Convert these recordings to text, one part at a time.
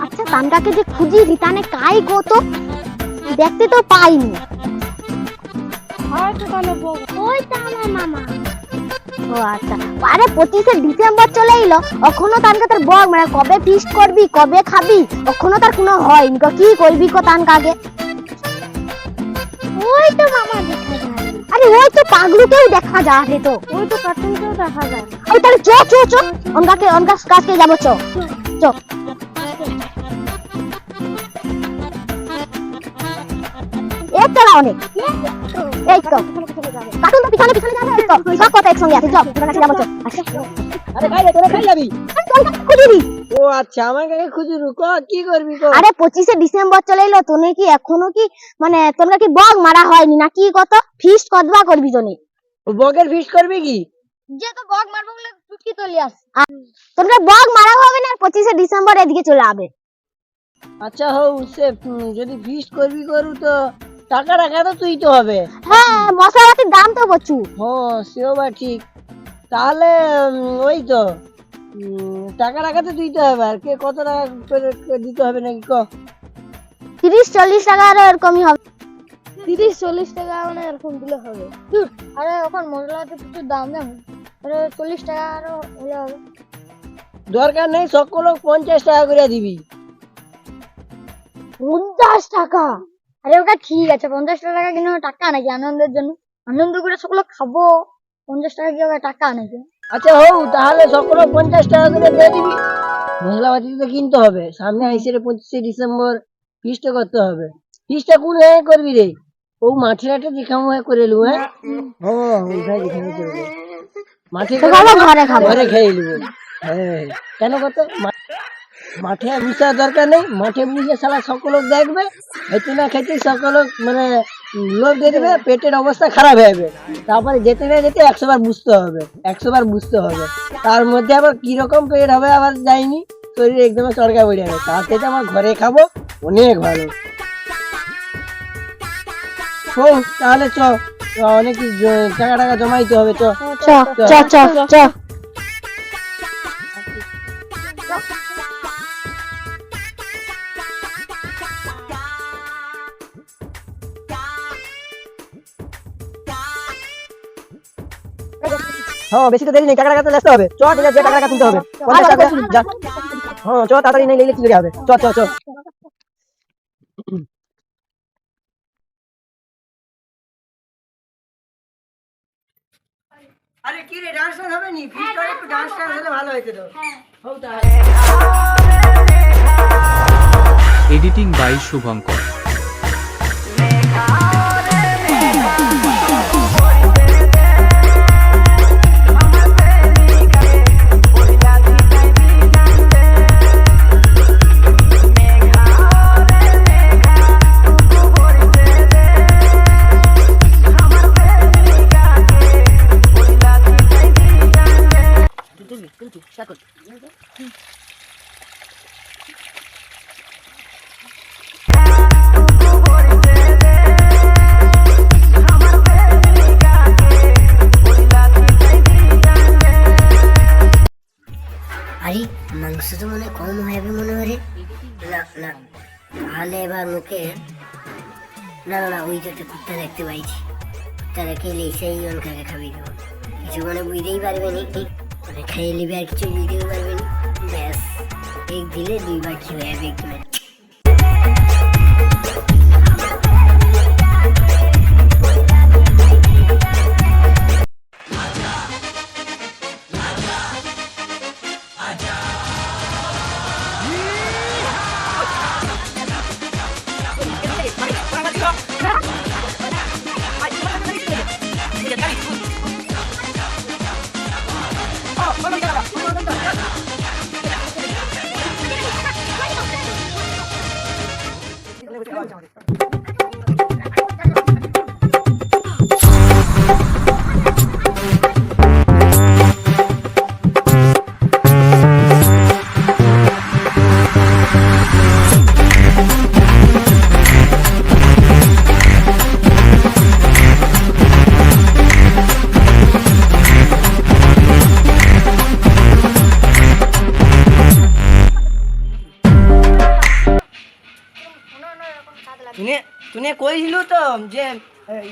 আচ্ছা তানকাকে যে খুঁজি রিতানে কাই গো তো দেখতে তো পাইনি। হয়তো তাহলে ওই তো আমার মামা। ও আচ্ছা, আরে 25শে ডিসেম্বর চলে এলো, এখনো তানকা তোর বল মানে কবে ফিস্ট করবি কবে খাবি এখনো তার কোনো হয়নি। কি করবি কো তানকাকে? ওই তো মামা দেখা যায়। আরে ওই তো পাগলুকেও দেখা যায় তো, ওই তো কার্টুনকেও দেখা যায়। ওই তাহলে চ চ চ অনকার কাছে যাবো, চ চ। এই তো অনেক, এই তো কার্টুন তো পিছনে পিছনে যাবে, এই তো সব কথা একসঙ্গে আছে, চল তোর কাছে যাবো, চল। আরে ভাই তোরা খাই যাবি? খুঁজিবি? ও আচ্ছা, আমাকে খুঁজুরু ক কি করবি ক? আরে 25শে ডিসেম্বর চলে এলো, তোনে কি এখনো কি মানে তোর কি বগ মারা হয়নি নাকি? কত ফিস্ট কদবা করবি তোনে? বগের ফিশ করবি কি? যে তো বগ মারবো বলে চুটকি চলে আস। তোর বগ মারা হবে না, 25শে ডিসেম্বর এদিকে চলে আবে। আচ্ছা হও সে যদি ফিশ করবি করু তো টাকা রাখা তো তুই তো হবে। হ্যাঁ মশলাপাতির দাম তো প্রচুর। হ্যাঁ সেও বা ঠিক। তাহলে ওই তো টাকা রাখা তো তুই তো হবে। আর কে কত টাকা করে দিতে হবে নাকি ক? 30-40 টাকা আর এরকমই হবে। 30-40 টাকা মানে এরকম দিলে হবে। আরে ওখান মশলাতে প্রচুর দাম জানো, আরে 40 টাকা আরো হলে হবে। দরকার নেই, সকল 50 টাকা করে দিবি। 50 টাকা? আরে ওটা ঠিক আছে, 50 টাকা কিন্তু টাকা নাকি আনন্দের জন্য? আনন্দ করে সকলে খাবো, 50 টাকা কি হবে টাকা নাকি? আচ্ছা হও তাহলে সকল 50 টাকা করে দিয়ে দিবি। মশলাপাতি তো কিনতে হবে, সামনে আইসে রে 25শে ডিসেম্বর, ফিস্টটা করতে হবে। ফিস্টটা কোন জায়গায় করবি রে? ও মাঠে ঘাটে যেখানে করে লু। হ্যাঁ ও ওইখানে যেখানে করবো মাঠে ঘরে খেয়ে নিবো। হ্যাঁ কেন কত মাঠে বুঝার দরকার নেই, মাঠে বুঝে সালা সকল দেখবে, খেতে না খেতে সকল মানে লোক দেখবে, পেটের অবস্থা খারাপ হয়ে যাবে। তারপরে যেতে না যেতে 100 বার বুঝতে হবে, 100 বার বুঝতে হবে। তার মধ্যে আবার কিরকম পেট হবে আবার যায়নি, শরীর একদম চরকা বেড়ে যাবে। তার থেকে আমার ঘরে খাবো অনেক ভালো। ও তাহলে চ, অনেক টাকা জমাইতে হবে, চ চ চ চ চ। হ্যাঁ বেশি তো দেরি নেই, টাকা তো আসতে হবে। চ ঠিক আছে, টাকা তুলতে হবে 50 টাকা যা। হ্যাঁ চ তাড়াতাড়ি নেই নিলে চলে যাবে, চ চ চ। আরে কি রে, ডান্স হবে নি? ফিট করে একটু ডান্স হলে ভালো হইতো তো। হও তাহলে। Editing by Shubhankar. আরে মাংস তো মনে কম হবে মনে হয় রে। না না তাহলে এবার মুখে না না ওই যে একটা কুত্তা দেখতে পাইছি, কুত্তা দেখে এলে সেই অনকাকে খাবি দেবো। কিছু মানে বুঝতেই পারবে নি, মানে খেয়ে নিবে আর কিছু বুঝতেও পারবে নি। ব্যাস এক দিলে 2 বার কি হয়ে যাবে একদম। শুনে কইছিল তো যে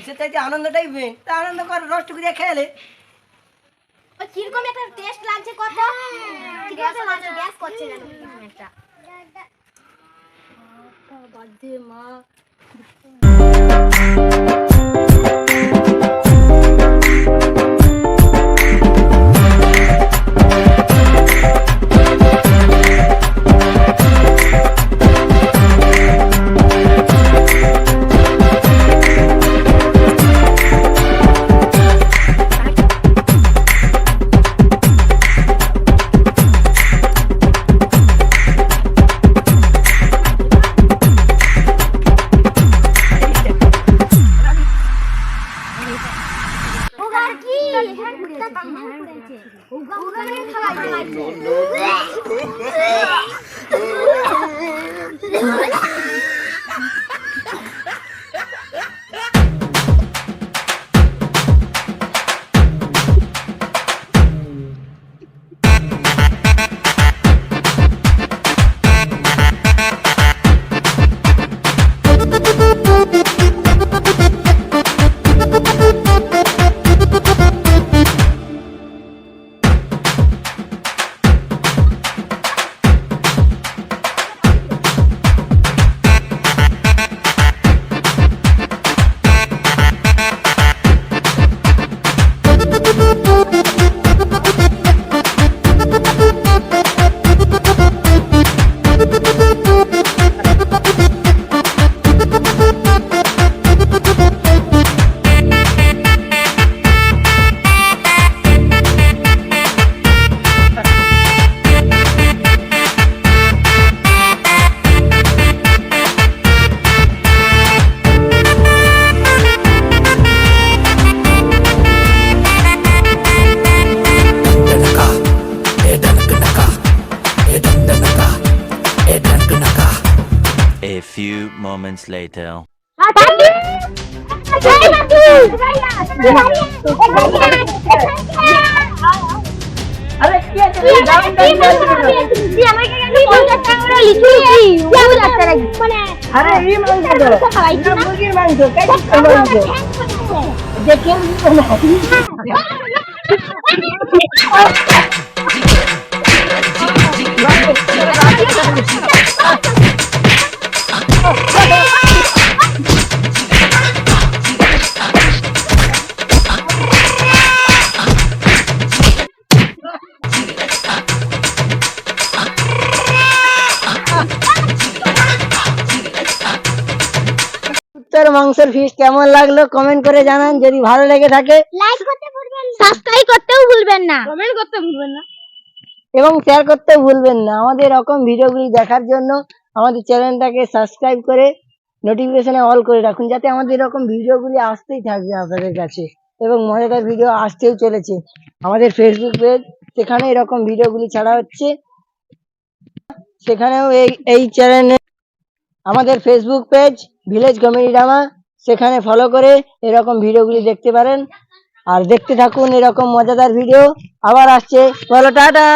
ইসে চাইতে আনন্দটাই মেন, তা আনন্দ কর, রষ্ট করে খেলে। কিরকম একটা টেস্ট লাগছে কত গ্যাস করছে যেন একটা বাদে মা A few moments later. আরে কি আছে দাম আরে এই মাংস তো মুরগির মাংস কাইটা মাংস দেখেন মাংসের ফিশ কেমন লাগলো কমেন্ট করে জানান। যদি ভালো লেগে থাকে লাইক করতে ভুলবেন না, সাবস্ক্রাইব করতেও ভুলবেন না, কমেন্ট করতে ভুলবেন না এবং শেয়ার করতে ভুলবেন না। আমাদের এরকম ভিডিওগুলি দেখার জন্য আমাদের চ্যানেলটাকে সাবস্ক্রাইব করে নোটিফিকেশনে অল করে রাখুন, যাতে আমাদের এরকম ভিডিওগুলি আসতেই থাকবে আপনাদের কাছে এবং মজাদার ভিডিও আসতেও চলেছে। আমাদের ফেসবুক পেজ, সেখানে এরকম ভিডিওগুলি ছাড়া হচ্ছে, সেখানেও এই চ্যানেলে আমাদের Facebook page village comedy drama, সেখানে ফলো করে এরকম ভিডিওগুলি দেখতে পারেন। আর দেখতে থাকুন এরকম মজাদার ভিডিও। আবার আসছে, বলো টাটা।